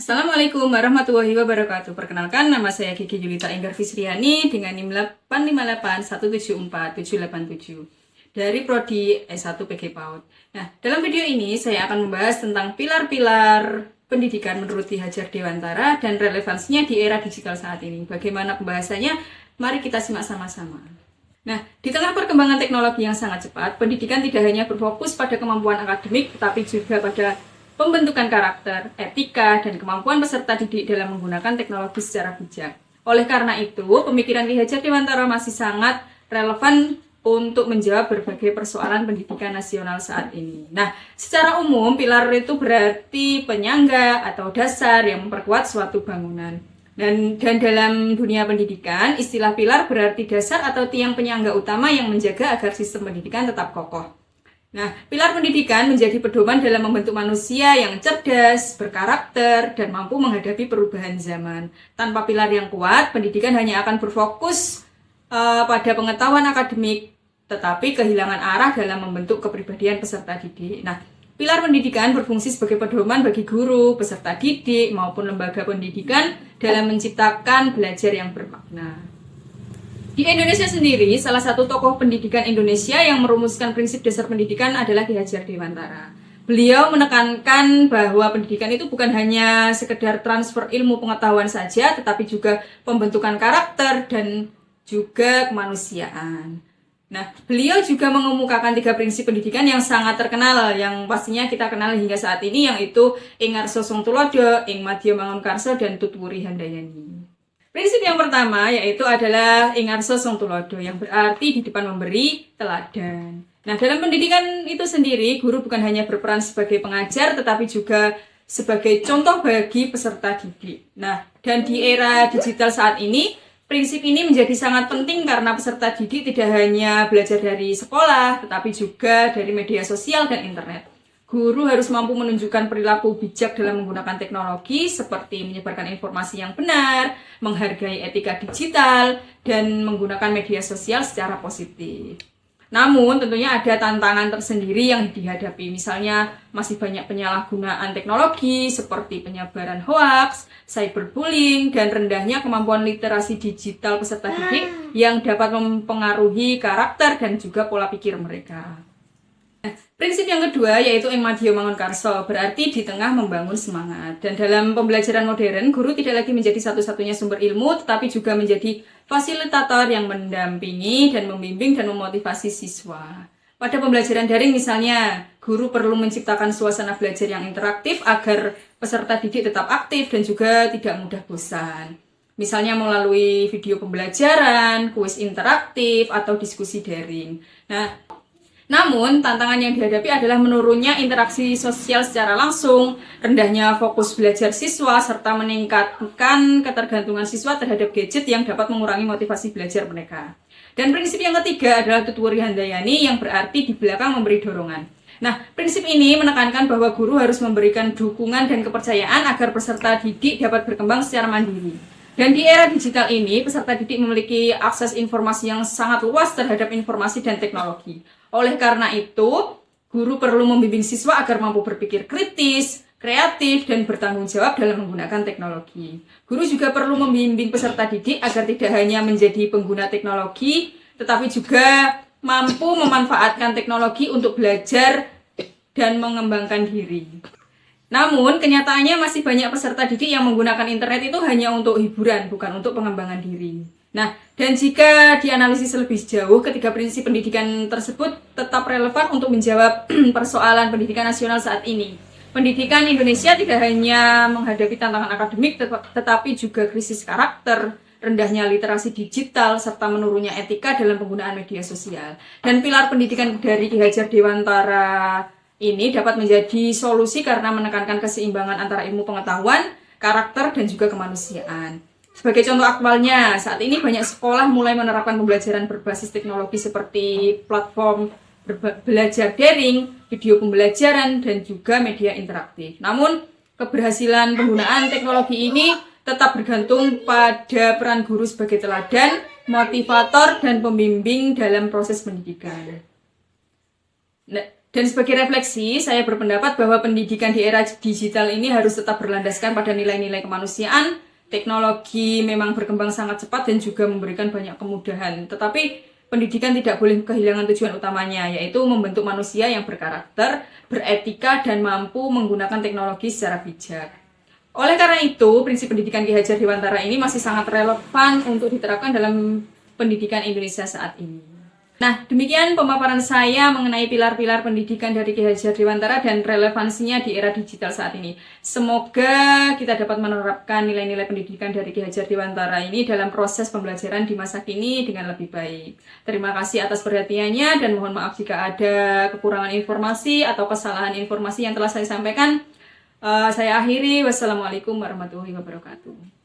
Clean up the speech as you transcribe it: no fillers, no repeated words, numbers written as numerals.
Assalamualaikum warahmatullahi wabarakatuh. Perkenalkan, nama saya Kiki Julita Enggar Fisriani dengan NIM 858174787 dari Prodi S1 PG PAUD. Nah, dalam video ini saya akan membahas tentang pilar-pilar pendidikan menurut Ki Hajar Dewantara dan relevansinya di era digital saat ini. Bagaimana pembahasannya? Mari kita simak sama-sama. Nah, di tengah perkembangan teknologi yang sangat cepat, pendidikan tidak hanya berfokus pada kemampuan akademik, tetapi juga pada pembentukan karakter, etika, dan kemampuan peserta didik dalam menggunakan teknologi secara bijak. Oleh karena itu, pemikiran Ki Hajar Dewantara masih sangat relevan untuk menjawab berbagai persoalan pendidikan nasional saat ini. Nah, secara umum, pilar itu berarti penyangga atau dasar yang memperkuat suatu bangunan. Dan dalam dunia pendidikan, istilah pilar berarti dasar atau tiang penyangga utama yang menjaga agar sistem pendidikan tetap kokoh. Nah, pilar pendidikan menjadi pedoman dalam membentuk manusia yang cerdas, berkarakter, dan mampu menghadapi perubahan zaman. Tanpa pilar yang kuat, pendidikan hanya akan berfokus pada pengetahuan akademik, tetapi kehilangan arah dalam membentuk kepribadian peserta didik. Nah, pilar pendidikan berfungsi sebagai pedoman bagi guru, peserta didik, maupun lembaga pendidikan dalam menciptakan belajar yang bermakna. Di Indonesia sendiri, salah satu tokoh pendidikan Indonesia yang merumuskan prinsip dasar pendidikan adalah Ki Hajar Dewantara. Beliau menekankan bahwa pendidikan itu bukan hanya sekedar transfer ilmu pengetahuan saja, tetapi juga pembentukan karakter dan juga kemanusiaan. Nah, beliau juga mengemukakan 3 prinsip pendidikan yang sangat terkenal, yang pastinya kita kenal hingga saat ini, yaitu Ing Ngarso Song Tulodo, Ing Madya Mangunkarso, dan Tutwuri Handayani. Prinsip yang pertama yaitu adalah Ing Ngarso Song Tulodo, yang berarti di depan memberi teladan. Nah, dalam pendidikan itu sendiri, guru bukan hanya berperan sebagai pengajar, tetapi juga sebagai contoh bagi peserta didik. Nah, dan di era digital saat ini, prinsip ini menjadi sangat penting karena peserta didik tidak hanya belajar dari sekolah, tetapi juga dari media sosial dan internet. Guru harus mampu menunjukkan perilaku bijak dalam menggunakan teknologi seperti menyebarkan informasi yang benar, menghargai etika digital, dan menggunakan media sosial secara positif. Namun tentunya ada tantangan tersendiri yang dihadapi, misalnya masih banyak penyalahgunaan teknologi seperti penyebaran hoaks, cyberbullying, dan rendahnya kemampuan literasi digital peserta didik yang dapat mempengaruhi karakter dan juga pola pikir mereka. Prinsip yang kedua yaitu Ing Madya Mangunkarso, berarti di tengah membangun semangat. Dan dalam pembelajaran modern, guru tidak lagi menjadi satu-satunya sumber ilmu, tetapi juga menjadi fasilitator yang mendampingi dan membimbing dan memotivasi siswa. Pada pembelajaran daring misalnya, guru perlu menciptakan suasana belajar yang interaktif agar peserta didik tetap aktif dan juga tidak mudah bosan. Misalnya melalui video pembelajaran, kuis interaktif, atau diskusi daring. Namun, tantangan yang dihadapi adalah menurunnya interaksi sosial secara langsung, rendahnya fokus belajar siswa, serta meningkatkan ketergantungan siswa terhadap gadget yang dapat mengurangi motivasi belajar mereka. Dan prinsip yang ketiga adalah Tutwuri Handayani, yang berarti di belakang memberi dorongan. Nah, prinsip ini menekankan bahwa guru harus memberikan dukungan dan kepercayaan agar peserta didik dapat berkembang secara mandiri. Dan di era digital ini, peserta didik memiliki akses informasi yang sangat luas terhadap informasi dan teknologi. Oleh karena itu, guru perlu membimbing siswa agar mampu berpikir kritis, kreatif, dan bertanggung jawab dalam menggunakan teknologi. Guru juga perlu membimbing peserta didik agar tidak hanya menjadi pengguna teknologi, tetapi juga mampu memanfaatkan teknologi untuk belajar dan mengembangkan diri. Namun, kenyataannya masih banyak peserta didik yang menggunakan internet itu hanya untuk hiburan, bukan untuk pengembangan diri. Nah, dan jika dianalisis lebih jauh, ketiga prinsip pendidikan tersebut tetap relevan untuk menjawab persoalan pendidikan nasional saat ini. Pendidikan Indonesia tidak hanya menghadapi tantangan akademik, tetapi juga krisis karakter, rendahnya literasi digital, serta menurunnya etika dalam penggunaan media sosial. Dan pilar pendidikan dari Ki Hajar Dewantara ini dapat menjadi solusi karena menekankan keseimbangan antara ilmu pengetahuan, karakter, dan juga kemanusiaan. Sebagai contoh aktualnya, saat ini banyak sekolah mulai menerapkan pembelajaran berbasis teknologi seperti platform belajar daring, video pembelajaran, dan juga media interaktif. Namun, keberhasilan penggunaan teknologi ini tetap bergantung pada peran guru sebagai teladan, motivator, dan pembimbing dalam proses pendidikan. Dan sebagai refleksi, saya berpendapat bahwa pendidikan di era digital ini harus tetap berlandaskan pada nilai-nilai kemanusiaan. Teknologi memang berkembang sangat cepat dan juga memberikan banyak kemudahan. Tetapi pendidikan tidak boleh kehilangan tujuan utamanya, yaitu membentuk manusia yang berkarakter, beretika, dan mampu menggunakan teknologi secara bijak. Oleh karena itu, prinsip pendidikan Ki Hajar Dewantara ini masih sangat relevan untuk diterapkan dalam pendidikan Indonesia saat ini. Nah, demikian pemaparan saya mengenai pilar-pilar pendidikan dari Ki Hajar Dewantara dan relevansinya di era digital saat ini. Semoga kita dapat menerapkan nilai-nilai pendidikan dari Ki Hajar Dewantara ini dalam proses pembelajaran di masa kini dengan lebih baik. Terima kasih atas perhatiannya dan mohon maaf jika ada kekurangan informasi atau kesalahan informasi yang telah saya sampaikan. Saya akhiri. Wassalamualaikum warahmatullahi wabarakatuh.